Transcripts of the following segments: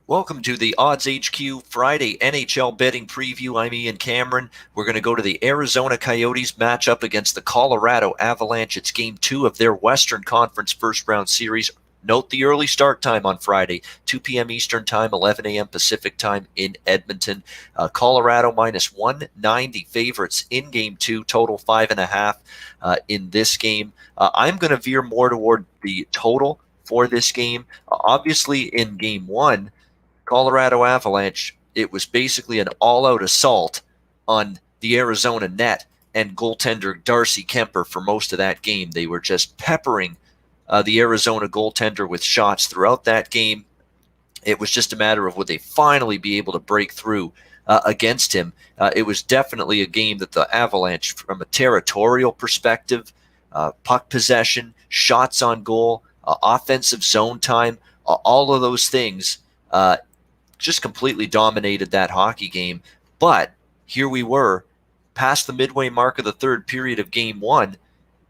Welcome to the Odds HQ Friday NHL betting preview. I'm Ian Cameron. We're going to go to the Arizona Coyotes matchup against the Colorado Avalanche. It's game 2 of their Western Conference first round series. Note the early start time on Friday, 2 p.m. Eastern time, 11 a.m. Pacific time in Edmonton. Colorado minus 190 favorites in game 2, total 5.5 in this game. I'm going to veer more toward the total for this game. Obviously, in game 1, Colorado Avalanche, it was basically an all-out assault on the Arizona net and goaltender Darcy Kuemper for most of that game. They were just peppering the Arizona goaltender with shots throughout that game. It was just a matter of would they finally be able to break through against him. It was definitely a game that the Avalanche, from a territorial perspective, puck possession, shots on goal, offensive zone time, all of those things just completely dominated that hockey game. But here we were, past the midway mark of the third period of game 1,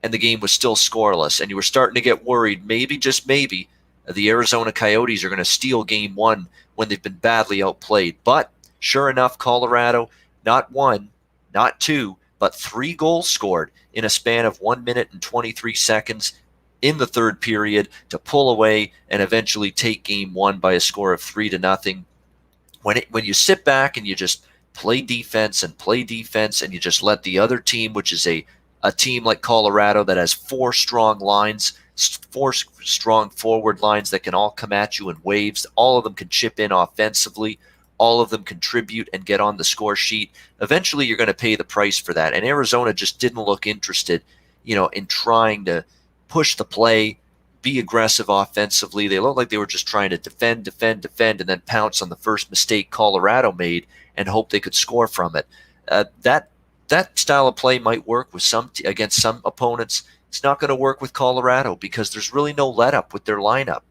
and the game was still scoreless. And you were starting to get worried, maybe, just maybe, the Arizona Coyotes are going to steal game 1 when they've been badly outplayed. But sure enough, Colorado, not 1, not 2, but 3 goals scored in a span of 1 minute and 23 seconds in the third period to pull away and eventually take game 1 by a score of 3-0. When you sit back and you just play defense and you just let the other team, which is a team like Colorado that has 4 strong lines, 4 strong forward lines that can all come at you in waves, all of them can chip in offensively, all of them contribute and get on the score sheet. Eventually you're going to pay the price for that. And Arizona just didn't look interested, in trying to push the play, be aggressive offensively. They looked like they were just trying to defend, and then pounce on the first mistake Colorado made and hope they could score from it. That style of play might work with against some opponents. It's not going to work with Colorado because there's really no let-up with their lineup.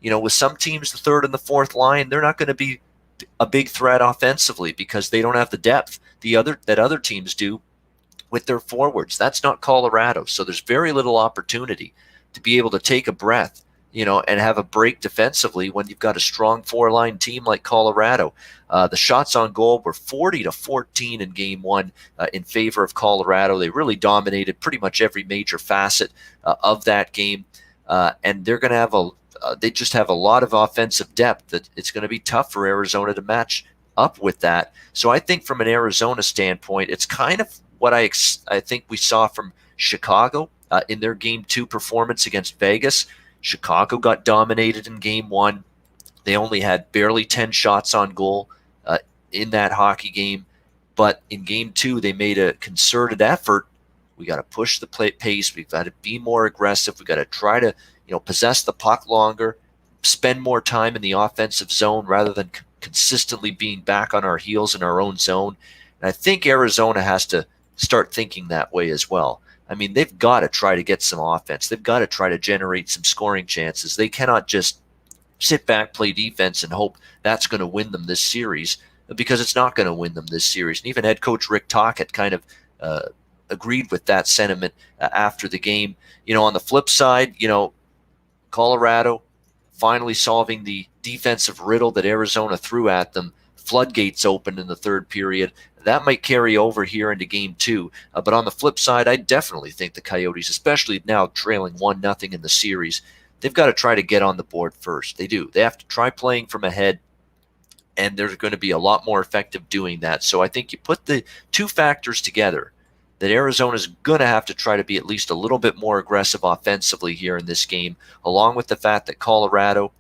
With some teams, the third and the fourth line, they're not going to be a big threat offensively because they don't have the depth that other teams do with their forwards. That's not Colorado, so there's very little opportunity to be able to take a breath, and have a break defensively when you've got a strong 4-line team like Colorado. The shots on goal were 40-14 in game 1 in favor of Colorado. They really dominated pretty much every major facet of that game, and they're going to have they just have a lot of offensive depth that it's going to be tough for Arizona to match up with that. So I think from an Arizona standpoint, it's kind of what I think we saw from Chicago in their game 2 performance against Vegas. Chicago got dominated in game 1. They only had barely 10 shots on goal in that hockey game. But in game 2, they made a concerted effort. We got to push the pace. We've got to be more aggressive. We've got to try to possess the puck longer, spend more time in the offensive zone rather than consistently being back on our heels in our own zone. And I think Arizona has to start thinking that way as well. I mean, they've got to try to get some offense. They've got to try to generate some scoring chances. They cannot just sit back, play defense, and hope that's going to win them this series, because it's not going to win them this series. And even head coach Rick Tocchet kind of agreed with that sentiment after the game. On the flip side, Colorado finally solving the defensive riddle that Arizona threw at them. Floodgates opened in the third period. That might carry over here into game 2. But on the flip side, I definitely think the Coyotes, especially now trailing 1-0 in the series, they've got to try to get on the board first. They do. They have to try playing from ahead, and they're going to be a lot more effective doing that. So I think you put the 2 factors together, that Arizona's going to have to try to be at least a little bit more aggressive offensively here in this game, along with the fact that Colorado,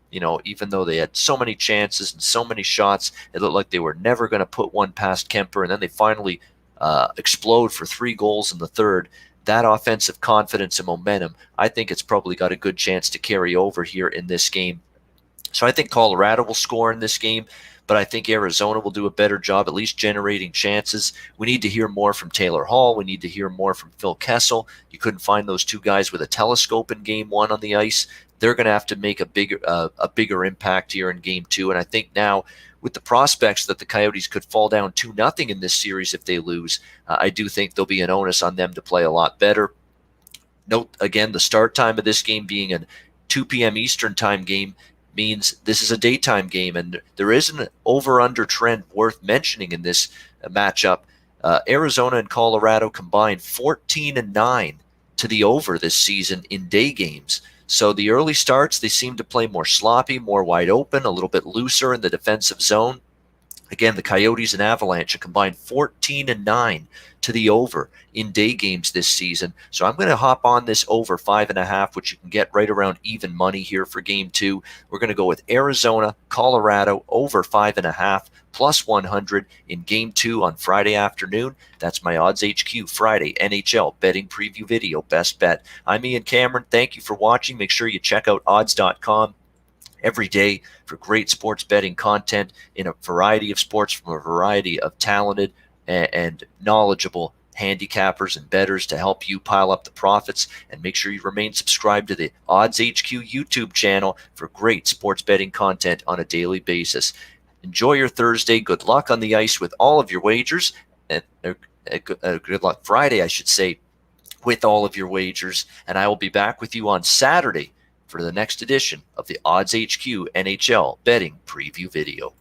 even though they had so many chances and so many shots, it looked like they were never going to put one past Kuemper, and then they finally explode for 3 goals in the third. That offensive confidence and momentum, I think it's probably got a good chance to carry over here in this game. So I think Colorado will score in this game, but I think Arizona will do a better job at least generating chances. We need to hear more from Taylor Hall. We need to hear more from Phil Kessel. You couldn't find those 2 guys with a telescope in game 1 on the ice. They're going to have to make a bigger impact here in game 2. And I think now, with the prospects that the Coyotes could fall down 2-0 in this series if they lose, I do think there'll be an onus on them to play a lot better. Note, again, the start time of this game being a 2 p.m. Eastern time game means this is a daytime game, and there is an over-under trend worth mentioning in this matchup. Arizona and Colorado combined 14-9 to the over this season in day games. So the early starts, they seem to play more sloppy, more wide open, a little bit looser in the defensive zone. Again, the Coyotes and Avalanche have combined 14-9 to the over in day games this season. So I'm going to hop on this over 5.5, which you can get right around even money here for game 2. We're going to go with Arizona, Colorado over 5.5 plus 100 in game 2 on Friday afternoon. That's my Odds HQ Friday NHL betting preview video. Best bet. I'm Ian Cameron. Thank you for watching. Make sure you check out odds.com every day for great sports betting content in a variety of sports from a variety of talented and knowledgeable handicappers and bettors to help you pile up the profits. And make sure you remain subscribed to the Odds HQ YouTube channel for great sports betting content on a daily basis. Enjoy your Thursday. Good luck on the ice with all of your wagers. And good luck Friday, I should say, with all of your wagers. And I will be back with you on Saturday for the next edition of the Odds HQ NHL betting preview video.